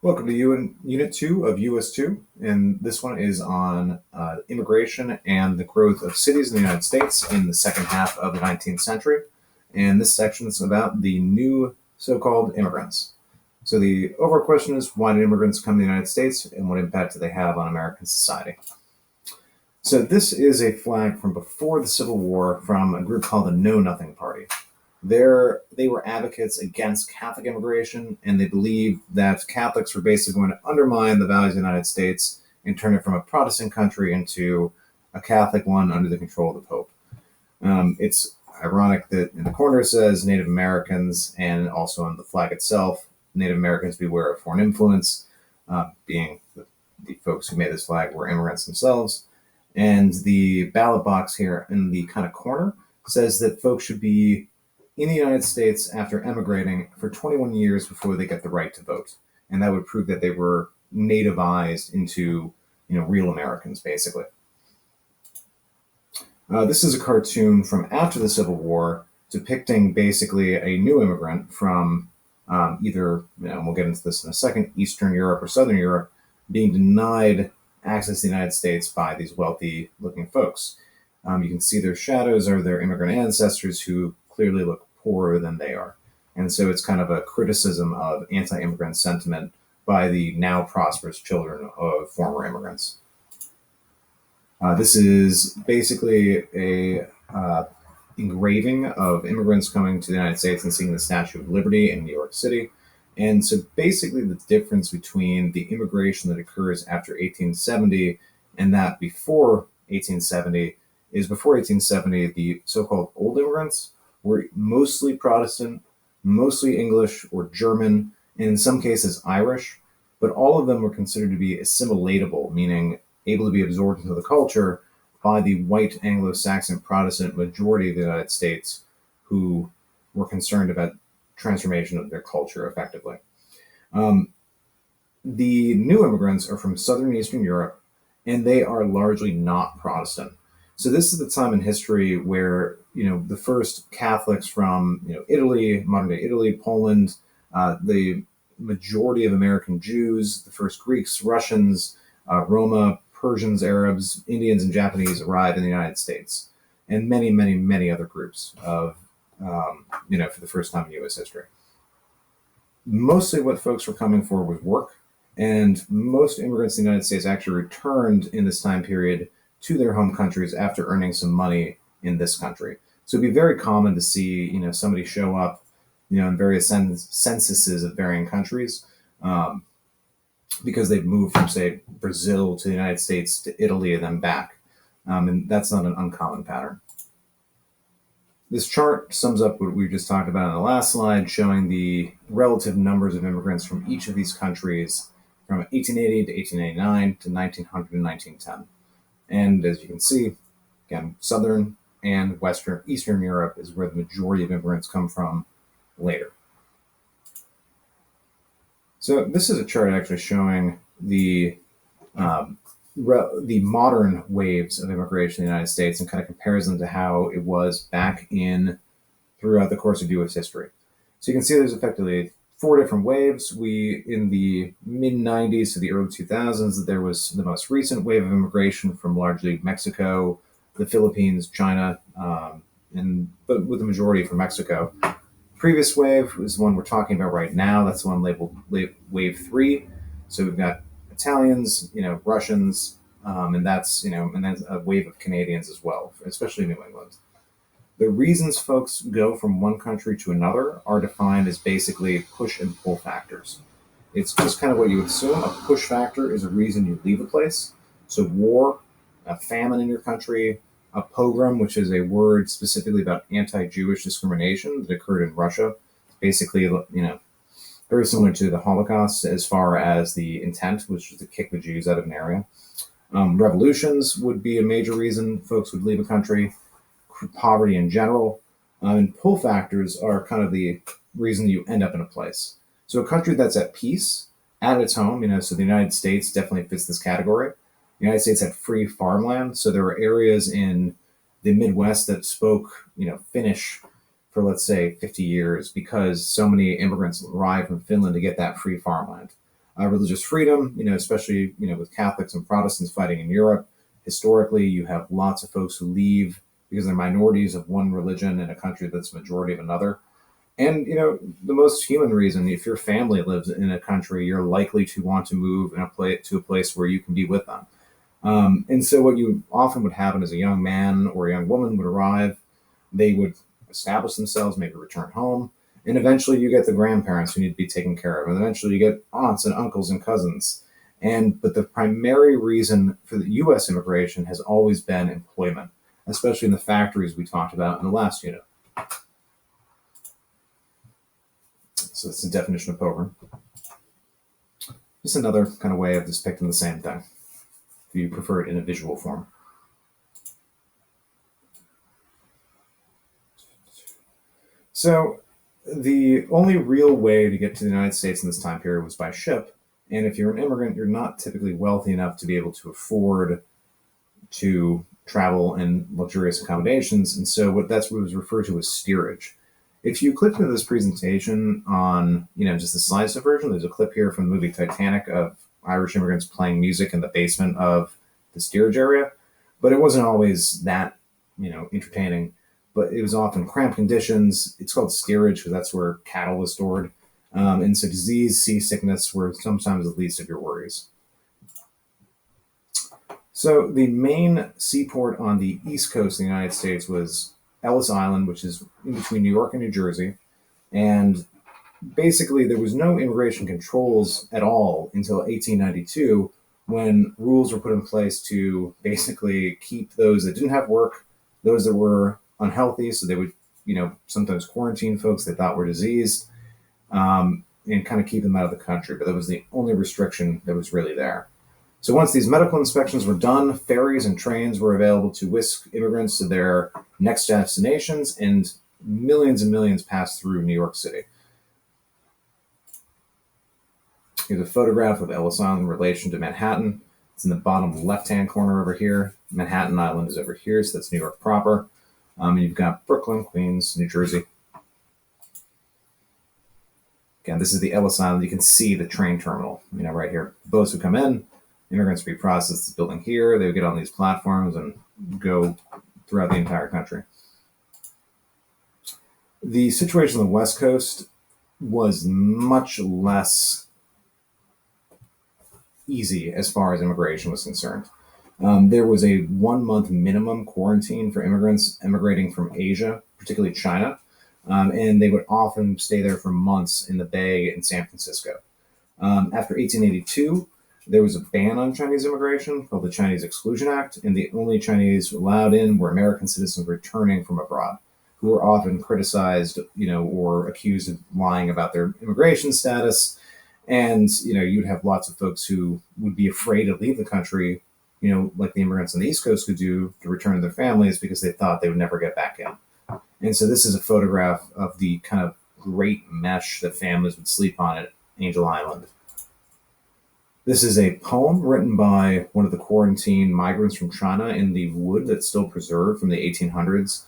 Welcome to Unit 2 of US 2, and this one is on immigration and the growth of cities in the United States in the second half of the 19th century. And this section is about the new so-called immigrants. So the overall question is, why did immigrants come to the United States and what impact do they have on American society? So this is a flag from before the Civil War from a group called the Know Nothing Party. They were advocates against Catholic immigration, and they believed that Catholics were basically going to undermine the values of the United States and turn it from a Protestant country into a Catholic one under the control of the Pope. It's ironic that in the corner it says Native Americans, and also on the flag itself, Native Americans beware of foreign influence, being the folks who made this flag were immigrants themselves. And the ballot box here in the kind of corner says that folks should be in the United States after emigrating for 21 years before they get the right to vote. And that would prove that they were nativized into, real Americans, basically. This is a cartoon from after the Civil War depicting basically a new immigrant from either, and we'll get into this in a second, Eastern Europe or Southern Europe, being denied access to the United States by these wealthy looking folks. You can see their shadows are their immigrant ancestors who clearly look poorer than they are. And so it's kind of a criticism of anti immigrant sentiment by the now prosperous children of former immigrants. This is basically a engraving of immigrants coming to the United States and seeing the Statue of Liberty in New York City. And so basically the difference between the immigration that occurs after 1870 and that before 1870 is before 1870, the so-called old immigrants were mostly Protestant, mostly English or German, and in some cases Irish, but all of them were considered to be assimilatable, meaning able to be absorbed into the culture by the white Anglo-Saxon Protestant majority of the United States who were concerned about transformation of their culture effectively. The new immigrants are from Southern and Eastern Europe, and they are largely not Protestant. So this is the time in history where the first Catholics from Italy, modern day Italy, Poland, the majority of American Jews, the first Greeks, Russians, Roma, Persians, Arabs, Indians, and Japanese arrive in the United States, and many, many, many other groups of for the first time in U.S. history. Mostly, what folks were coming for was work, and most immigrants in the United States actually returned in this time period to their home countries after earning some money in this country. So it'd be very common to see, somebody show up, in various censuses of varying countries, because they've moved from, say, Brazil to the United States to Italy and then back. And that's not an uncommon pattern. This chart sums up what we just talked about on the last slide, showing the relative numbers of immigrants from each of these countries from 1880 to 1889 to 1900 and 1910. And as you can see, again, Southern and Eastern Europe is where the majority of immigrants come from later. So this is a chart actually showing the modern waves of immigration in the United States and kind of compares them to how it was back throughout the course of U.S. history. So you can see there's effectively 4 different waves. In the mid-90s to the early 2000s, there was the most recent wave of immigration from largely Mexico, the Philippines, China, but with the majority from Mexico. Previous wave is the one we're talking about right now. That's the one labeled Wave 3. So we've got Italians, Russians, and then a wave of Canadians as well, especially New England. The reasons folks go from one country to another are defined as basically push and pull factors. It's just kind of what you would assume. A push factor is a reason you leave a place. So war, a famine in your country, a pogrom, which is a word specifically about anti-Jewish discrimination that occurred in Russia. Basically, very similar to the Holocaust as far as the intent, which was to kick the Jews out of an area. Revolutions would be a major reason folks would leave a country. Poverty in general. And pull factors are kind of the reason you end up in a place. So a country that's at peace, at its home, so the United States definitely fits this category. The United States had free farmland, so there were areas in the Midwest that spoke, Finnish for, let's say, 50 years because so many immigrants arrived from Finland to get that free farmland. religious freedom, especially, with Catholics and Protestants fighting in Europe. Historically, you have lots of folks who leave because they're minorities of one religion in a country that's majority of another. And, the most human reason, if your family lives in a country, you're likely to want to move to a place where you can be with them. And so what you often would happen is a young man or a young woman would arrive, they would establish themselves, maybe return home, and eventually you get the grandparents who need to be taken care of, and eventually you get aunts and uncles and cousins. But the primary reason for the U.S. immigration has always been employment, especially in the factories we talked about in the last unit. So that's the definition of poker. Just another kind of way of depicting the same thing, if you prefer it in a visual form. So the only real way to get to the United States in this time period was by ship. And if you're an immigrant, you're not typically wealthy enough to be able to afford to travel in luxurious accommodations. And so that's what was referred to as steerage. If you click through this presentation on, just the slideshow version, there's a clip here from the movie Titanic of Irish immigrants playing music in the basement of the steerage area. But it wasn't always that, entertaining. But it was often cramped conditions. It's called steerage because that's where cattle was stored. And so disease, seasickness were sometimes the least of your worries. So the main seaport on the east coast of the United States was Ellis Island, which is in between New York and New Jersey. And basically there was no immigration controls at all until 1892, when rules were put in place to basically keep those that didn't have work, those that were unhealthy, so they would, sometimes quarantine folks they thought were diseased, and kind of keep them out of the country. But that was the only restriction that was really there. So once these medical inspections were done, ferries and trains were available to whisk immigrants to their next destinations, and millions passed through New York City. Here's a photograph of Ellis Island in relation to Manhattan. It's in the bottom left-hand corner over here. Manhattan Island is over here, so that's New York proper. And you've got Brooklyn, Queens, New Jersey. Again, this is the Ellis Island. You can see the train terminal, right here. Boats would come in, immigrants would be processed this building here. They would get on these platforms and go throughout the entire country. The situation on the West Coast was much less easy as far as immigration was concerned. There was a 1-month minimum quarantine for immigrants emigrating from Asia, particularly China, and they would often stay there for months in the Bay in San Francisco. After 1882, there was a ban on Chinese immigration called the Chinese Exclusion Act, and the only Chinese allowed in were American citizens returning from abroad, who were often criticized, or accused of lying about their immigration status. And, you'd have lots of folks who would be afraid to leave the country, like the immigrants on the East Coast could do, to return to their families because they thought they would never get back in. And so this is a photograph of the kind of great mesh that families would sleep on at Angel Island. This is a poem written by one of the quarantine migrants from China in the wood that's still preserved from the 1800s.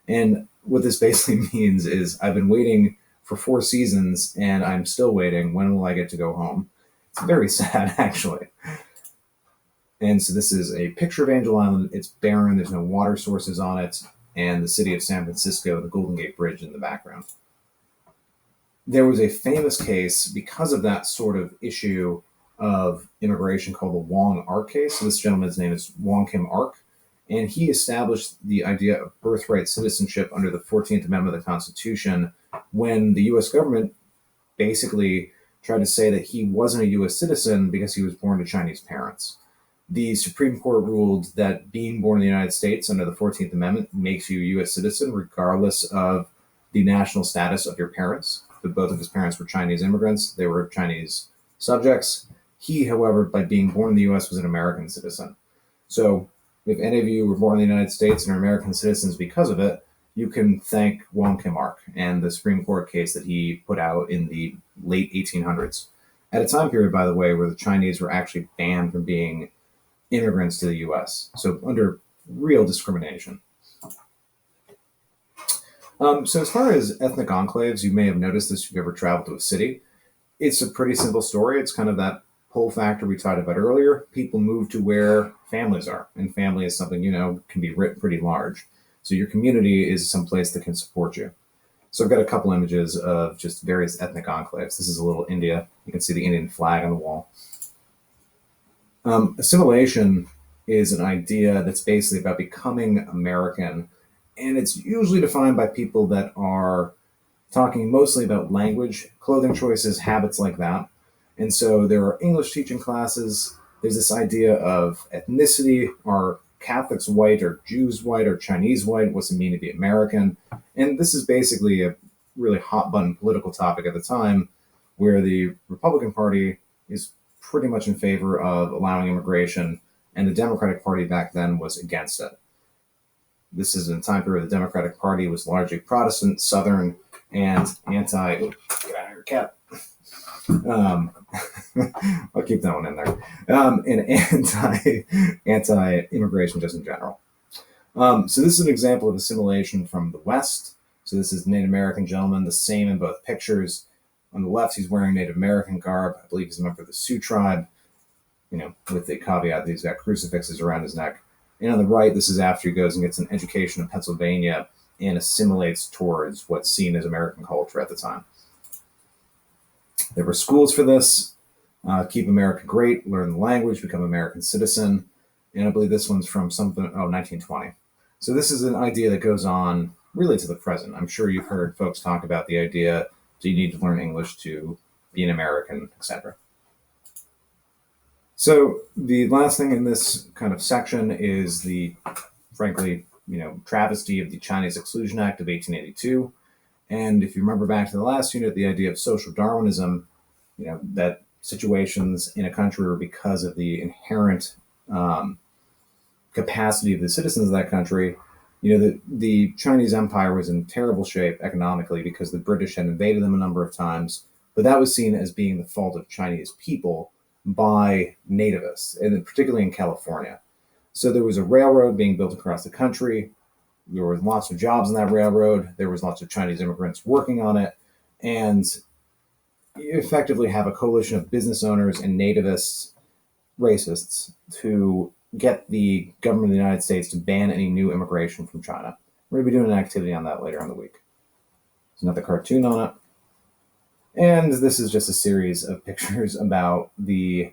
And what this basically means is, I've been waiting for 4 seasons and I'm still waiting. When will I get to go home? It's very sad, actually. And so this is a picture of Angel Island. It's barren. There's no water sources on it. And the city of San Francisco, the Golden Gate Bridge in the background. There was a famous case because of that sort of issue of immigration called the Wong Ark case. So this gentleman's name is Wong Kim Ark. And he established the idea of birthright citizenship under the 14th Amendment of the Constitution when the U.S. government basically tried to say that he wasn't a U.S. citizen because he was born to Chinese parents. The Supreme Court ruled that being born in the United States under the 14th Amendment makes you a U.S. citizen regardless of the national status of your parents. But both of his parents were Chinese immigrants. They were Chinese subjects. He, however, by being born in the U.S., was an American citizen. So if any of you were born in the United States and are American citizens because of it, you can thank Wong Kim Ark and the Supreme Court case that he put out in the late 1800s. At a time period, by the way, where the Chinese were actually banned from being immigrants to the U.S., so under real discrimination. So as far as ethnic enclaves, you may have noticed this if you've ever traveled to a city. It's a pretty simple story. It's kind of that pull factor we talked about earlier. People move to where families are, and family is something, can be writ pretty large. So your community is some place that can support you. So I've got a couple images of just various ethnic enclaves. This is a little India. You can see the Indian flag on the wall. Assimilation is an idea that's basically about becoming American, and it's usually defined by people that are talking mostly about language, clothing choices, habits like that. And so there are English teaching classes. There's this idea of ethnicity. Are Catholics white, or Jews white, or Chinese white? What's it mean to be American? And this is basically a really hot button political topic at the time, where the Republican Party is pretty much in favor of allowing immigration, and the Democratic Party back then was against it. This is a time period where the Democratic Party was largely Protestant, Southern, and anti. Get out of here, cat. I'll keep that one in there. And anti-immigration just in general. So this is an example of assimilation from the West. So this is the Native American gentleman, the same in both pictures. On the left, he's wearing Native American garb. I believe he's a member of the Sioux tribe, with the caveat that he's got crucifixes around his neck. And on the right, this is after he goes and gets an education in Pennsylvania and assimilates towards what's seen as American culture at the time. There were schools for this. Keep America Great, learn the language, become American citizen. And I believe this one's from 1920. So this is an idea that goes on really to the present. I'm sure you've heard folks talk about the idea that you need to learn English to be an American, etc. So the last thing in this kind of section is the, frankly, travesty of the Chinese Exclusion Act of 1882. And if you remember back to the last unit, the idea of social Darwinism, that situations in a country are because of the inherent capacity of the citizens of that country. The Chinese Empire was in terrible shape economically because the British had invaded them a number of times, but that was seen as being the fault of Chinese people by nativists, and particularly in California. So there was a railroad being built across the country. There were lots of jobs on that railroad. There was lots of Chinese immigrants working on it. And you effectively have a coalition of business owners and nativists, racists, to get the government of the United States to ban any new immigration from China. We're going to be doing an activity on that later in the week. There's another cartoon on it. And this is just a series of pictures about the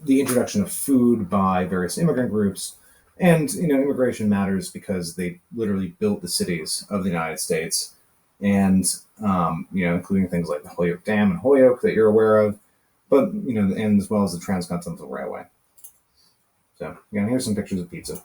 introduction of food by various immigrant groups. And, immigration matters because they literally built the cities of the United States, and, including things like the Holyoke Dam and Holyoke that you're aware of, but, and as well as the Transcontinental Railway. So, here's some pictures of pizza.